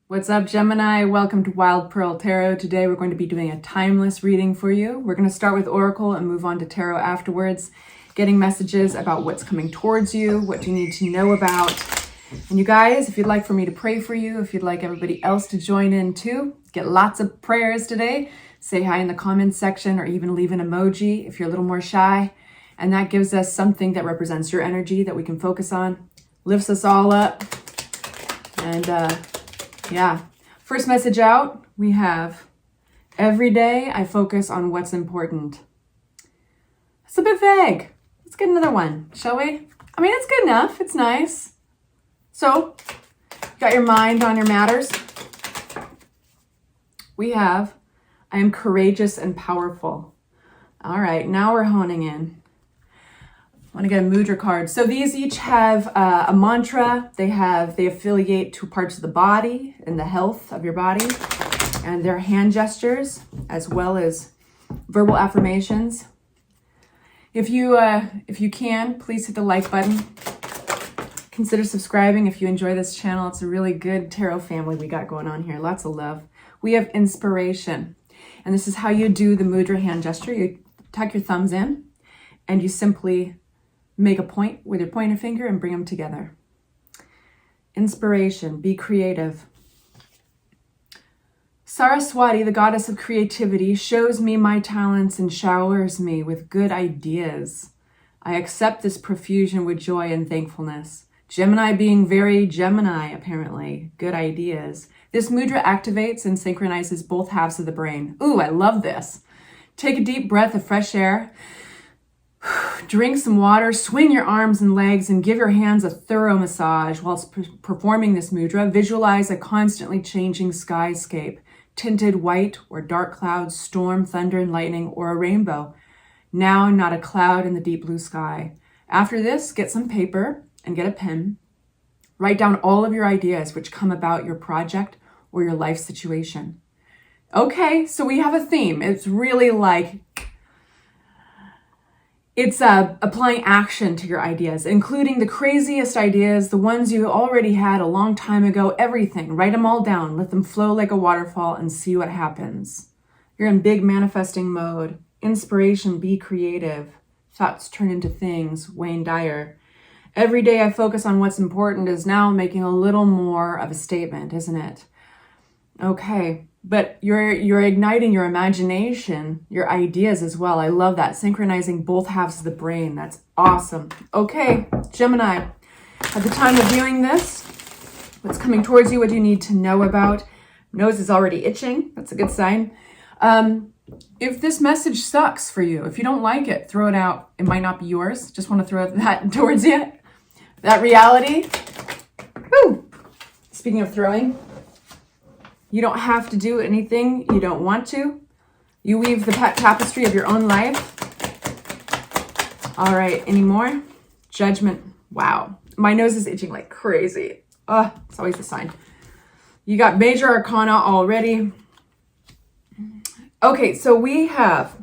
What's up, Gemini? Welcome to Wild Pearl Tarot. Today we're going to be doing a timeless reading for you. We're going to start with Oracle and move on to Tarot afterwards, getting messages about what's coming towards you, what you need to know about. And you guys, if you'd like for me to pray for you, if you'd like everybody else to join in too, get lots of prayers today, say hi in the comments section or even leave an emoji if you're a little more shy. And that gives us something that represents your energy that we can focus on, lifts us all up. And yeah, first message out, we have, every day I focus on what's important. It's a bit vague. Let's get another one, shall we? I mean, it's good enough. It's nice. So, got your mind on your matters. We have, I am courageous and powerful. All right, now we're honing in. I want to get a mudra card. So these each have a mantra. They affiliate to parts of the body and the health of your body, and their hand gestures as well as verbal affirmations. If you can, please hit the like button. Consider subscribing if you enjoy this channel. It's a really good tarot family we got going on here. Lots of love. We have inspiration, and this is how you do the mudra hand gesture. You tuck your thumbs in, and you simply make a point with your pointer finger and bring them together. Inspiration, be creative. Saraswati, the goddess of creativity, shows me my talents and showers me with good ideas. I accept this profusion with joy and thankfulness. Gemini being very Gemini, apparently. Good ideas. This mudra activates and synchronizes both halves of the brain. Ooh, I love this. Take a deep breath of fresh air. Drink some water, swing your arms and legs, and give your hands a thorough massage whilst performing this mudra. Visualize a constantly changing skyscape, tinted white or dark clouds, storm, thunder, and lightning, or a rainbow. Now, not a cloud in the deep blue sky. After this, get some paper and get a pen. Write down all of your ideas which come about your project or your life situation. Okay, so we have a theme. It's really like, it's applying action to your ideas, including the craziest ideas, the ones you already had a long time ago, everything. Write them all down, let them flow like a waterfall and see what happens. You're in big manifesting mode. Inspiration, be creative. Thoughts turn into things, Wayne Dyer. Every day I focus on what's important is now making a little more of a statement, isn't it? Okay. But you're igniting your imagination, your ideas as well. I love that. Synchronizing both halves of the brain. That's awesome. Okay, Gemini, at the time of viewing this, what's coming towards you, what do you need to know about? Nose is already itching. That's a good sign. If this message sucks for you, if you don't like it, throw it out. It might not be yours. Just want to throw that towards you. That reality. Woo! Speaking of throwing, you don't have to do anything you don't want to. You weave the tapestry of your own life. All right, any more? Judgment. Wow. My nose is itching like crazy. It's always a sign. You got major arcana already. Okay, so we have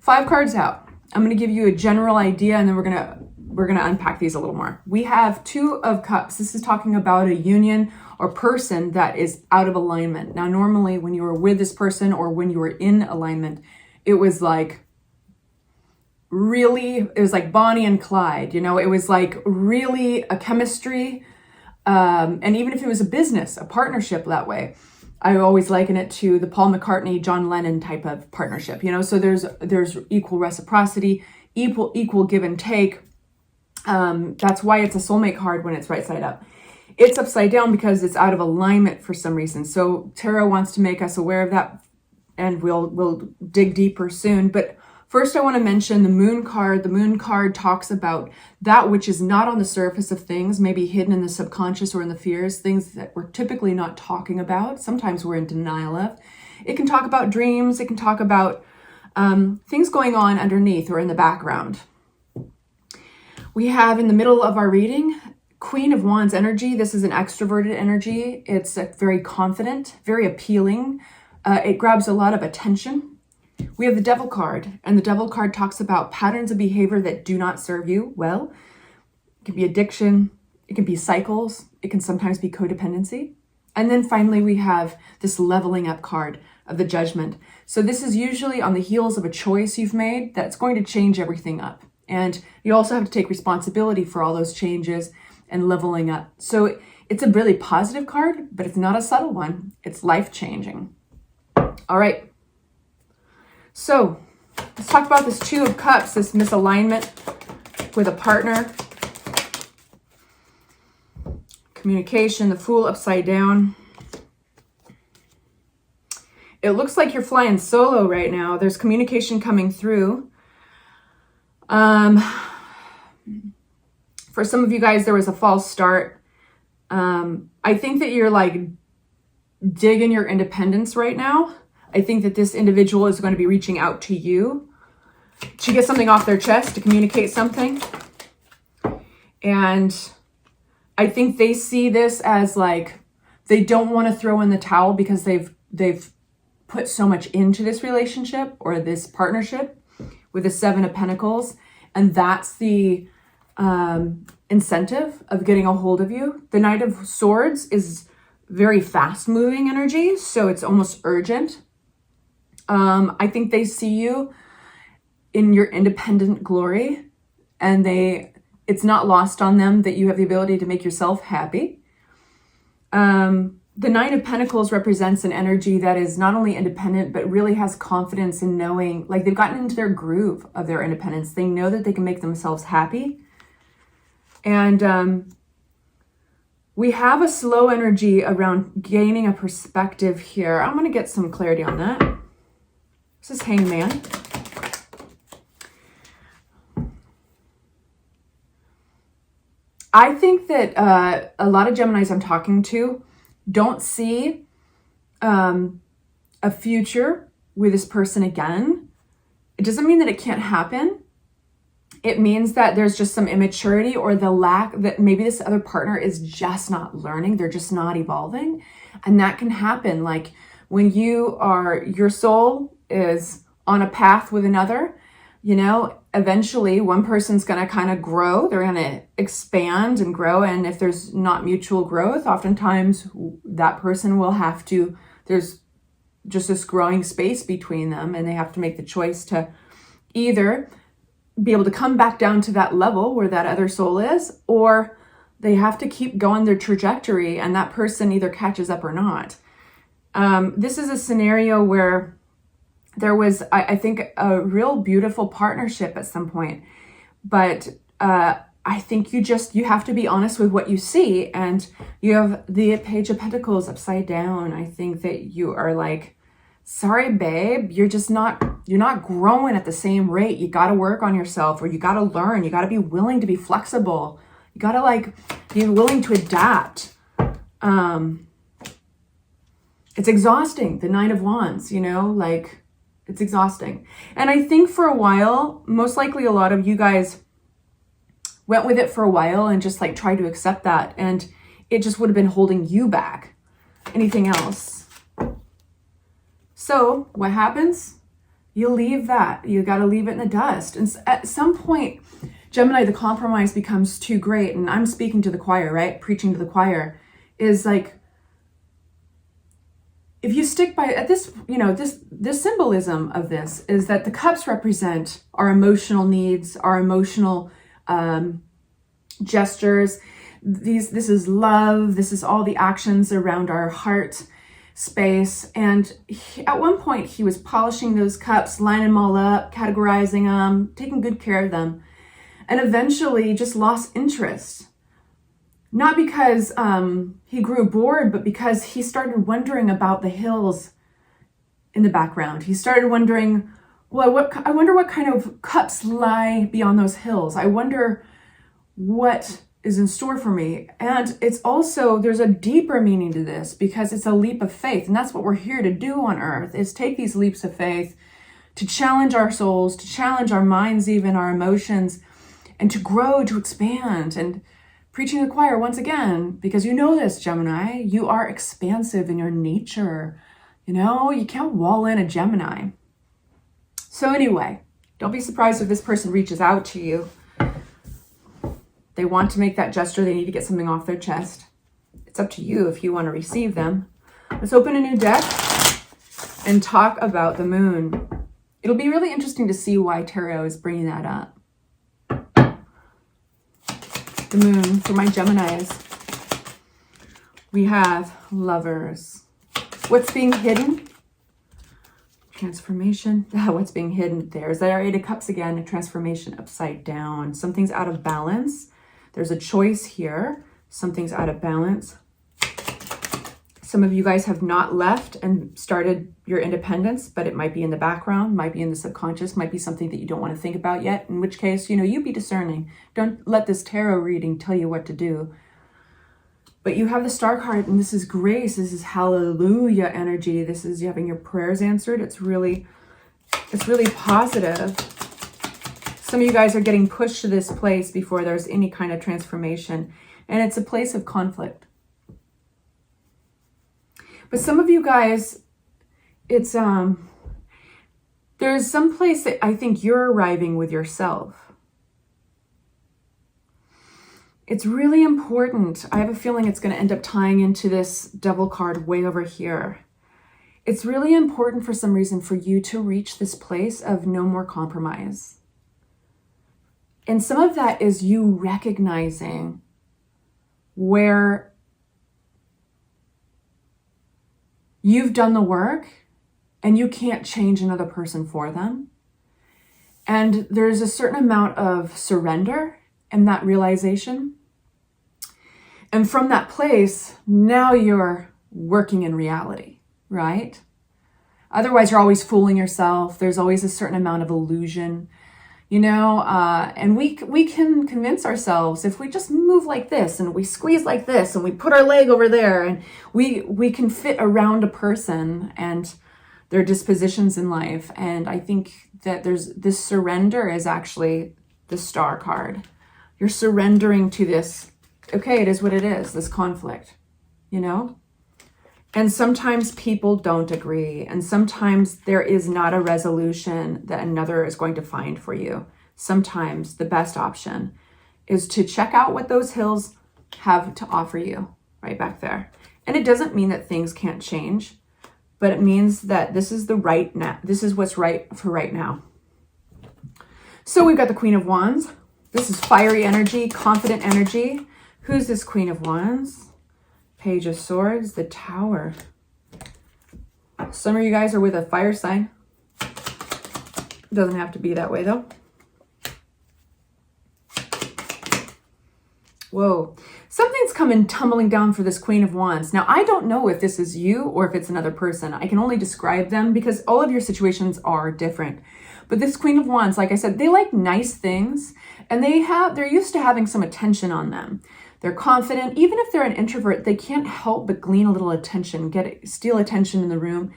5 cards out. I'm going to give you a general idea, and then we're going to unpack these a little more. We have 2 of Cups. This is talking about a union or person that is out of alignment. Now, normally when you were with this person or when you were in alignment, it was like Bonnie and Clyde, you know, it was like really a chemistry. And even if it was a business, a partnership that way, I always liken it to the Paul McCartney, John Lennon type of partnership, you know, so there's equal reciprocity, equal give and take. That's why it's a soulmate card when it's right side up. It's upside down because it's out of alignment for some reason. So tarot wants to make us aware of that, and we'll dig deeper soon. But first I want to mention the Moon card. The Moon card talks about that which is not on the surface of things, maybe hidden in the subconscious or in the fears, things that we're typically not talking about. Sometimes we're in denial of. It can talk about dreams. It can talk about things going on underneath or in the background. We have in the middle of our reading, Queen of Wands energy. This is an extroverted energy. It's very confident, very appealing. It grabs a lot of attention. We have the Devil card, and the Devil card talks about patterns of behavior that do not serve you well. It can be addiction. It can be cycles. It can sometimes be codependency. And then finally, we have this leveling up card of the Judgment. So this is usually on the heels of a choice you've made that's going to change everything up. And you also have to take responsibility for all those changes and leveling up. So it's a really positive card, but it's not a subtle one. It's life-changing. All right. So let's talk about this Two of Cups, this misalignment with a partner. Communication, the Fool upside down. It looks like you're flying solo right now. There's communication coming through. For some of you guys, there was a false start. I think that you're like digging your independence right now. I think that this individual is going to be reaching out to you to get something off their chest, to communicate something. And I think they see this as like, they don't want to throw in the towel because they've put so much into this relationship or this partnership with the Seven of Pentacles. And that's the incentive of getting a hold of you. The Knight of Swords is very fast moving energy. So it's almost urgent. I think they see you in your independent glory, and it's not lost on them that you have the ability to make yourself happy. The Nine of Pentacles represents an energy that is not only independent, but really has confidence in knowing, like they've gotten into their groove of their independence. They know that they can make themselves happy. And we have a slow energy around gaining a perspective here. I'm going to get some clarity on that. This is Hangman. I think that a lot of Geminis I'm talking to don't see a future with this person again. It doesn't mean that it can't happen. It means that there's just some immaturity or the lack that maybe this other partner is just not learning. They're just not evolving. And that can happen. Like when your soul is on a path with another, you know, eventually one person's going to kind of grow. They're going to expand and grow. And if there's not mutual growth, oftentimes that person will have to, there's just this growing space between them, and they have to make the choice to either be able to come back down to that level where that other soul is, or they have to keep going their trajectory and that person either catches up or not. This is a scenario where there was, I think, a real beautiful partnership at some point, but I think you have to be honest with what you see. And you have the Page of Pentacles upside down. I think that you are like, sorry, babe, you're not growing at the same rate. You got to work on yourself, or you got to learn. You got to be willing to be flexible. You got to like be willing to adapt. It's exhausting. The Nine of Wands, you know, like it's exhausting. And I think for a while, most likely a lot of you guys went with it for a while and just like tried to accept that. And it just would have been holding you back. Anything else? So what happens? You leave that. You got to leave it in the dust. And at some point, Gemini, the compromise becomes too great. And I'm speaking to the choir, right? Preaching to the choir is like, if you stick by at this, you know, this symbolism of this is that the cups represent our emotional needs, our emotional gestures. This is love. This is all the actions around our heart space. And at one point he was polishing those cups, lining them all up, categorizing them, taking good care of them, and eventually just lost interest. Not because he grew bored, but because he started wondering about the hills in the background. He started wondering, well, I wonder what kind of cups lie beyond those hills. I wonder what is in store for me. And it's also, there's a deeper meaning to this because it's a leap of faith. And that's what we're here to do on earth, is take these leaps of faith to challenge our souls, to challenge our minds, even our emotions, and to grow, to expand. And preaching to the choir once again, because you know this, Gemini, you are expansive in your nature. You know, you can't wall in a Gemini. So anyway, don't be surprised if this person reaches out to you. They want to make that gesture. They need to get something off their chest. It's up to you if you want to receive them. Let's open a new deck and talk about the moon. It'll be really interesting to see why tarot is bringing that up. The moon for my Geminis. We have Lovers. What's being hidden? Transformation. What's being hidden? There's our Eight of Cups again. A transformation upside down. Something's out of balance. There's a choice here. Something's out of balance. Some of you guys have not left and started your independence, but it might be in the background, might be in the subconscious, might be something that you don't want to think about yet, in which case, you be discerning. Don't let this tarot reading tell you what to do. But you have the Star card, and this is grace. This is hallelujah energy. This is you having your prayers answered. It's really positive. Some of you guys are getting pushed to this place before there's any kind of transformation, and it's a place of conflict. But some of you guys, it's there's some place that I think you're arriving with yourself. It's really important. I have a feeling it's going to end up tying into this Devil card way over here. It's really important for some reason for you to reach this place of no more compromise. And some of that is you recognizing where you've done the work and you can't change another person for them. And there's a certain amount of surrender in that realization. And from that place, now you're working in reality, right? Otherwise, you're always fooling yourself. There's always a certain amount of illusion, and we can convince ourselves if we just move like this and we squeeze like this and we put our leg over there and we can fit around a person and their dispositions in life. And I think that there's this surrender is actually the Star card. You're surrendering to this, okay, it is what it is, this conflict, And sometimes people don't agree. And sometimes there is not a resolution that another is going to find for you. Sometimes the best option is to check out what those hills have to offer you right back there. And it doesn't mean that things can't change, but it means that this is this is what's right for right now. So we've got the Queen of Wands. This is fiery energy, confident energy. Who's this Queen of Wands? Page of Swords, the Tower. Some of you guys are with a fire sign. Doesn't have to be that way though. Whoa. Something's coming tumbling down for this Queen of Wands. Now, I don't know if this is you or if it's another person. I can only describe them because all of your situations are different. But this Queen of Wands, like I said, they like nice things and they're used to having some attention on them. They're confident. Even if they're an introvert, they can't help but glean a little attention, steal attention in the room.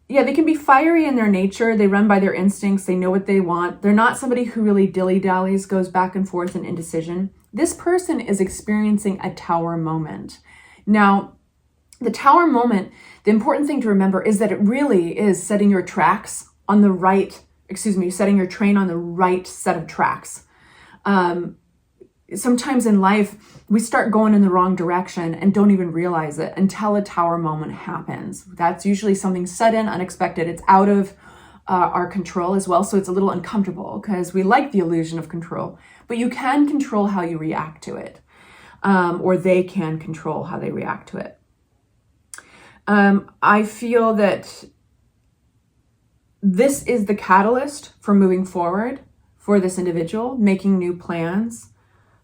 Yeah, they can be fiery in their nature. They run by their instincts. They know what they want. They're not somebody who really dilly-dallies, goes back and forth in indecision. This person is experiencing a Tower moment. Now, the Tower moment, the important thing to remember is that it really is setting your tracks on the right, setting your train on the right set of tracks. Sometimes in life, we start going in the wrong direction and don't even realize it until a Tower moment happens. That's usually something sudden, unexpected. It's out of our control as well. So it's a little uncomfortable because we like the illusion of control, but you can control how you react to it. Or they can control how they react to it. I feel that this is the catalyst for moving forward for this individual, making new plans.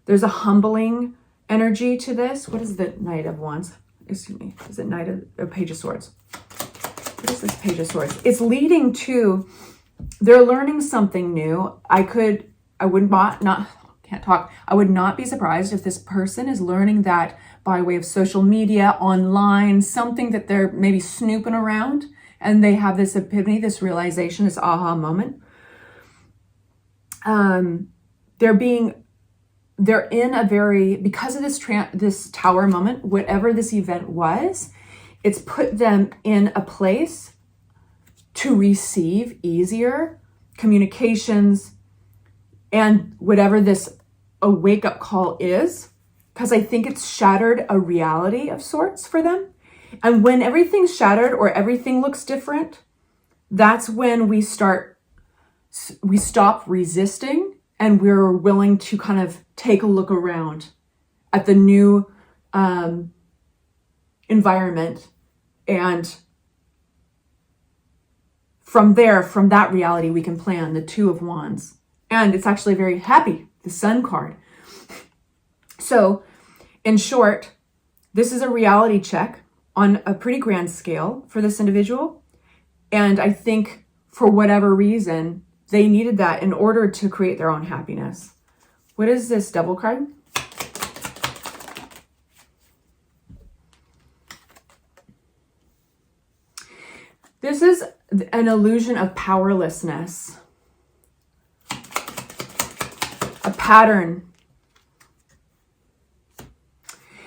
There's a humbling energy to this. What is the Knight of Wands? Excuse me. Is it Knight of Page of Swords? What is this Page of Swords? It's leading to, they're learning something new. I would not be surprised if this person is learning that by way of social media, online, something that they're maybe snooping around, and they have this epiphany, this realization, this aha moment. They're in a very, because of this Tower moment, whatever this event was, it's put them in a place to receive easier communications and whatever this a wake-up call is, because I think it's shattered a reality of sorts for them. And when everything's shattered or everything looks different, that's when we stop resisting and we're willing to kind of take a look around at the new environment. And from that reality, we can plan the Two of Wands. And it's actually very happy, the Sun card. So in short, this is a reality check on a pretty grand scale for this individual. And I think for whatever reason, they needed that in order to create their own happiness. What is this Devil card? This is an illusion of powerlessness, a pattern.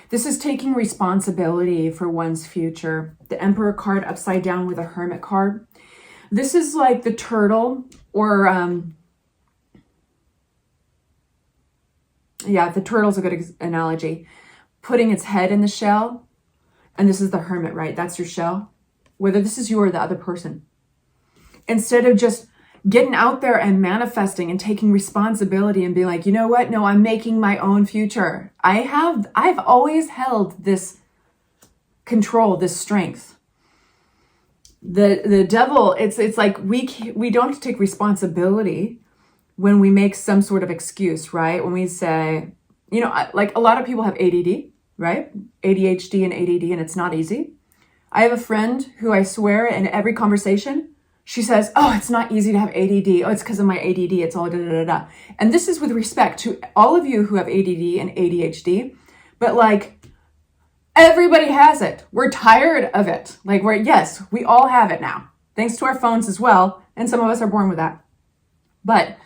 This is taking responsibility for one's future. The Emperor card upside down with a Hermit card. This is like the turtle, or the turtle's a good analogy. Putting its head in the shell, and this is the Hermit, right? That's your shell. Whether this is you or the other person. Instead of just getting out there and manifesting and taking responsibility and being like, you know what? No, I'm making my own future. I've always held this control, this strength. The devil, it's like we don't take responsibility when we make some sort of excuse, right? When we say, like a lot of people have ADD, right? ADHD and ADD, and it's not easy. I have a friend who I swear in every conversation, she says, oh, it's not easy to have ADD. Oh, it's because of my ADD. It's all da da da da. And this is with respect to all of you who have ADD and ADHD. But like, everybody has it. We're tired of it. Like, yes, we all have it now. Thanks to our phones as well. And some of us are born with that. But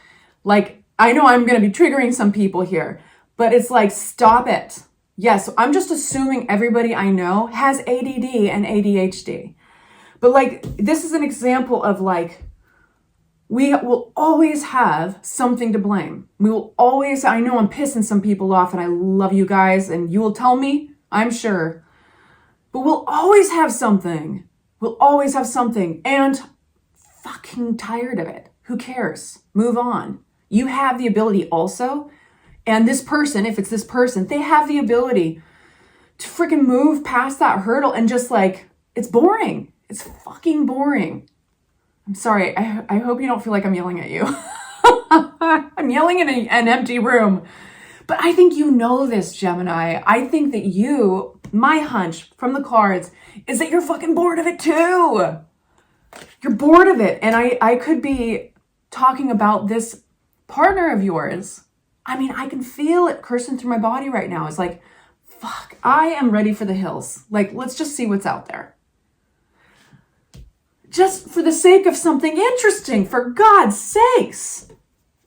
like, I know I'm going to be triggering some people here. But it's like, stop it. Yes, I'm just assuming everybody I know has ADD and ADHD. But like, this is an example of like, we will always have something to blame. We will always, I know I'm pissing some people off and I love you guys and you will tell me, I'm sure. But we'll always have something. We'll always have something. And fucking tired of it. Who cares? Move on. You have the ability also. And this person, if it's this person, they have the ability to freaking move past that hurdle and just like, it's boring. It's fucking boring. I'm sorry. I hope you don't feel like I'm yelling at you. I'm yelling in an empty room. But I think you know this, Gemini. I think that my hunch from the cards is that you're fucking bored of it too. You're bored of it. And I could be talking about this partner of yours. I mean, I can feel it coursing through my body right now. It's like, fuck, I am ready for the hills. Like, let's just see what's out there. Just for the sake of something interesting, for God's sakes.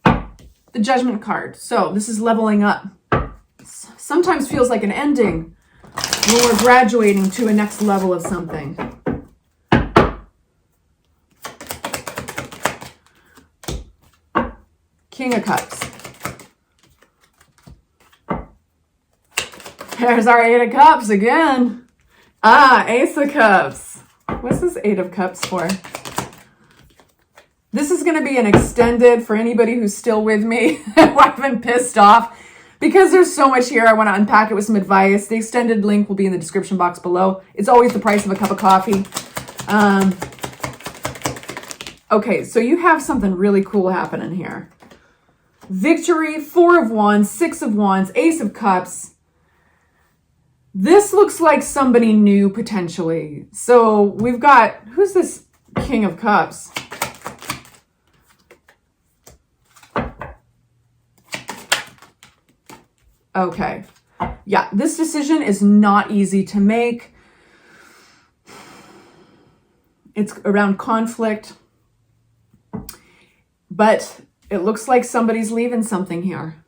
The Judgment card. So this is leveling up. Sometimes feels like an ending when we're graduating to a next level of something. King of Cups. There's our Eight of Cups again. Ace of Cups. What's this Eight of Cups for? This is going to be an extended for anybody who's still with me. I've been pissed off because there's so much here. I want to unpack it with some advice. The extended link will be in the description box below. It's always the price of a cup of coffee. Okay, so you have something really cool happening here. Victory, Four of Wands, Six of Wands, Ace of Cups. This looks like somebody new, potentially. So we've got, who's this King of Cups? Okay. Yeah, this decision is not easy to make. It's around conflict. But it looks like somebody's leaving something here.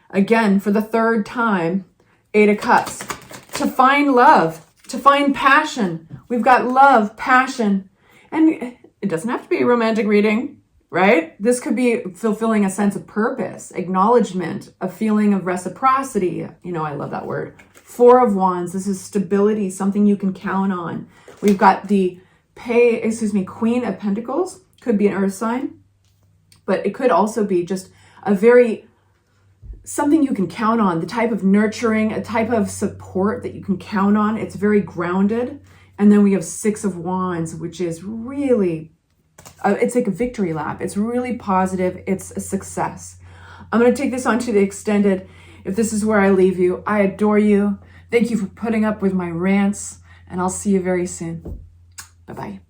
Again, for the third time, Eight of Cups. To find love, to find passion. We've got love, passion, and it doesn't have to be a romantic reading. right? This could be fulfilling a sense of purpose, acknowledgement, a feeling of reciprocity. You know, I love that word. Four of Wands. This is stability, something you can count on. We've got the Queen of Pentacles. Could be an earth sign, but it could also be just something you can count on, the type of nurturing, a type of support that you can count on. It's very grounded. And then we have Six of Wands, which is really, it's like a victory lap. It's really positive. It's a success. I'm going to take this on to the extended. If this is where I leave you, I adore you. Thank you for putting up with my rants, and I'll see you very soon. Bye-bye.